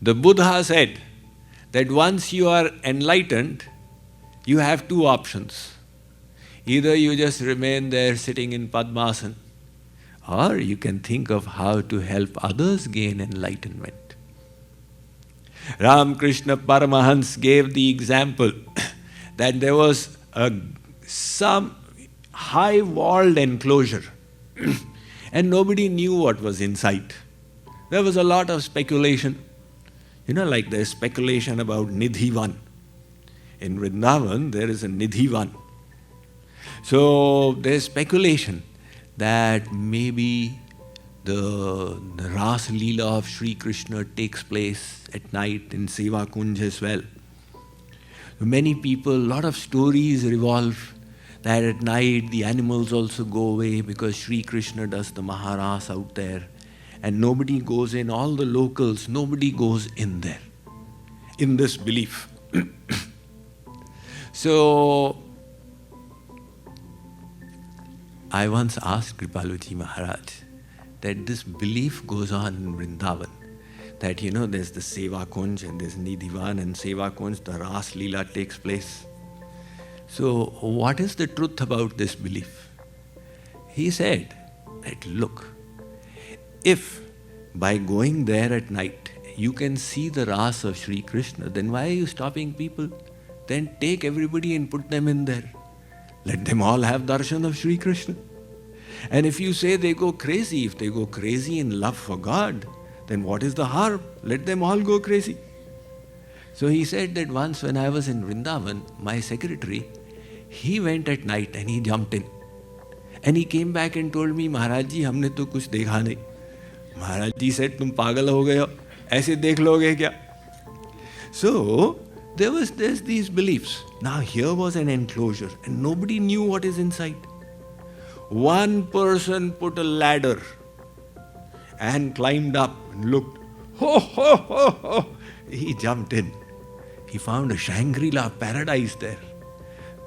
The Buddha said that once you are enlightened, you have two options. Either you just remain there sitting in Padmasana, or you can think of how to help others gain enlightenment. Ramakrishna Paramhansa gave the example that there was some high-walled enclosure and nobody knew what was inside. There was a lot of speculation. Like there's speculation about Nidhivan. In Vrindavan, there is a Nidhivan. So there's speculation that maybe the Raas Leela of Sri Krishna takes place at night in Seva Kunj as well. Many people, a lot of stories revolve that at night the animals also go away because Sri Krishna does the Maharas out there. And nobody goes in, all the locals, nobody goes in there, in this belief. So, I once asked Kripaluji Maharaj that this belief goes on in Vrindavan, that there's the Seva Kunj and there's Nidhivan, and Seva Kunj, the Raas Leela takes place. So, what is the truth about this belief? He said that, look, if by going there at night you can see the Raas of Sri Krishna, then why are you stopping people? Then take everybody and put them in there. Let them all have darshan of Sri Krishna. And if you say they go crazy, if they go crazy in love for God, then what is the harm? Let them all go crazy. So he said that once when I was in Vrindavan, my secretary, he went at night and he jumped in. And he came back and told me, Maharaj ji, हमने तो कुछ देखा नहीं. Maharaj ji said, तुम पागल हो गए हो, ऐसे देख लोगे क्या? So, there's these beliefs. Now here was an enclosure and nobody knew what is inside. One person put a ladder and climbed up and looked. Ho, ho, ho, ho. He jumped in. He found a Shangri-La paradise there.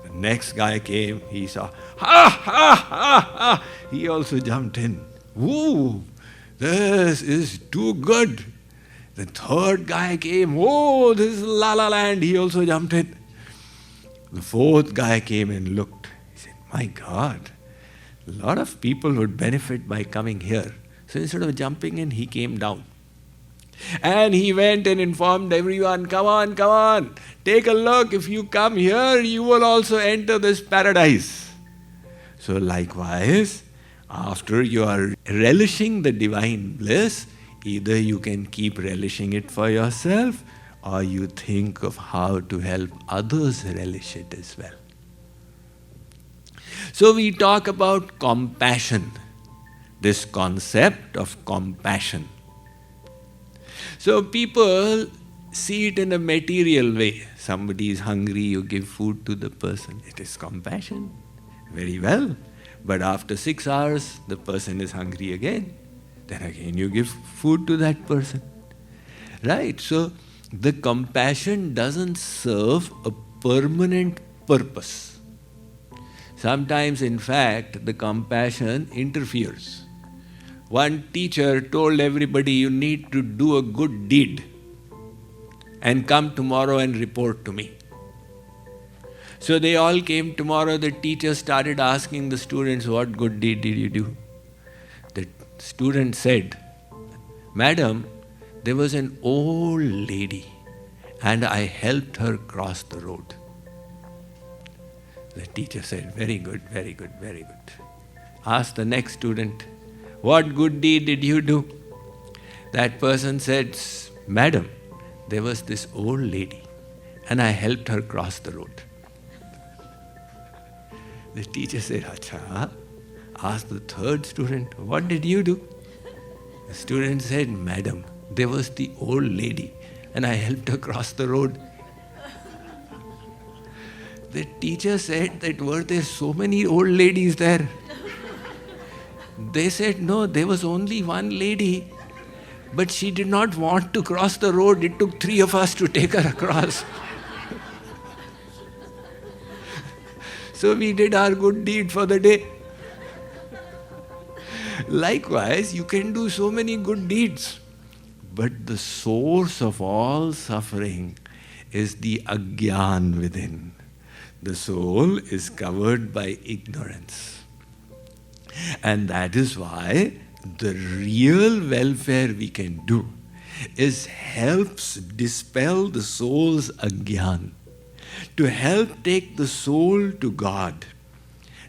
The next guy came, he saw, ha, ha, ha, ha. He also jumped in. Woo, this is too good. The third guy came, oh, this is La La Land. He also jumped in. The fourth guy came and looked. He said, my God, a lot of people would benefit by coming here. So instead of jumping in, he came down. And he went and informed everyone, come on, take a look. If you come here, you will also enter this paradise. So likewise, after you are relishing the divine bliss, either you can keep relishing it for yourself or you think of how to help others relish it as well. So we talk about compassion, this concept of compassion. So people see it in a material way. Somebody is hungry, you give food to the person. It is compassion. Very well. But after 6 hours, the person is hungry again. Then again you give food to that person. Right? So the compassion doesn't serve a permanent purpose. Sometimes, in fact, the compassion interferes. One teacher told everybody, you need to do a good deed and come tomorrow and report to me. So they all came tomorrow. The teacher started asking the students, what good deed did you do? The student said, Madam, there was an old lady and I helped her cross the road. The teacher said, very good, very good, very good. Asked the next student, what good deed did you do? That person said, Madam, there was this old lady and I helped her cross the road. The teacher said, Acha. Asked the third student, what did you do? The student said, Madam, there was the old lady and I helped her cross the road. The teacher said that were there so many old ladies there? They said, no, there was only one lady, but she did not want to cross the road. It took 3 of us to take her across. So we did our good deed for the day. Likewise, you can do so many good deeds, But the source of all suffering is the Agyan within. The soul is covered by ignorance. And that is why the real welfare we can do is helps dispel the soul's Agyan, to help take the soul to God.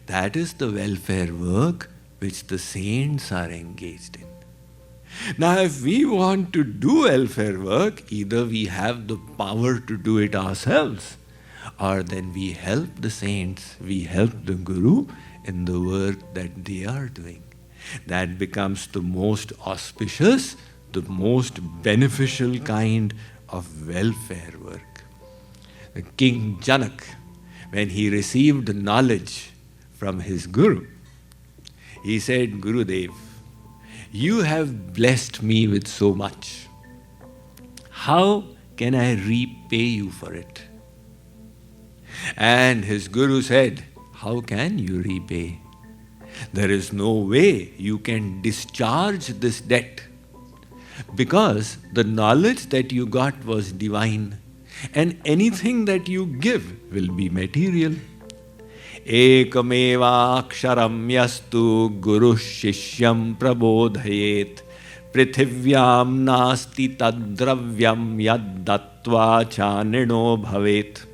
That is the welfare work which the saints are engaged in. Now, if we want to do welfare work, either we have the power to do it ourselves, or then we help the saints, we help the Guru in the work that they are doing. That becomes the most auspicious, the most beneficial kind of welfare work. King Janak, when he received knowledge from his Guru, he said, Gurudev, you have blessed me with so much. How can I repay you for it? And his Guru said, how can you repay? There is no way you can discharge this debt, because the knowledge that you got was divine, and anything that you give will be material. Ekameva aksharam yastu guru shishyam prabodhayet prithivyam nasti tadravyam yad dattva chanino bhavet.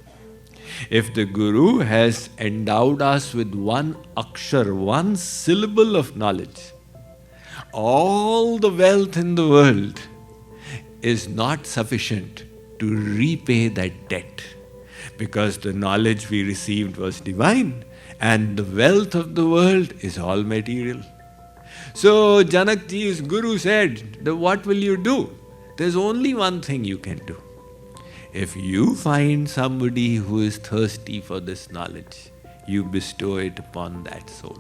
If the Guru has endowed us with one akshar, one syllable of knowledge, all the wealth in the world is not sufficient to repay that debt, because the knowledge we received was divine and the wealth of the world is all material. So Janakji's Guru said, what will you do? There's only one thing you can do. If you find somebody who is thirsty for this knowledge, you bestow it upon that soul.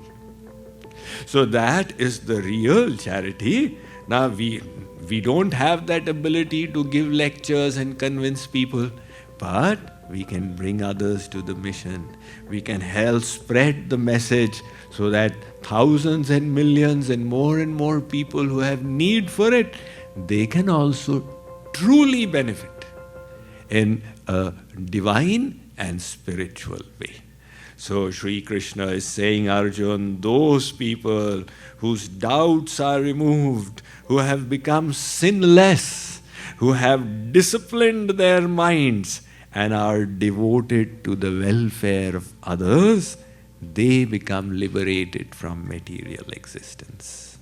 So that is the real charity. Now we don't have that ability to give lectures and convince people, but we can bring others to the mission. We can help spread the message so that thousands and millions and more people who have need for it, they can also truly benefit in a divine and spiritual way. So Sri Krishna is saying, Arjun, those people whose doubts are removed, who have become sinless, who have disciplined their minds and are devoted to the welfare of others, they become liberated from material existence.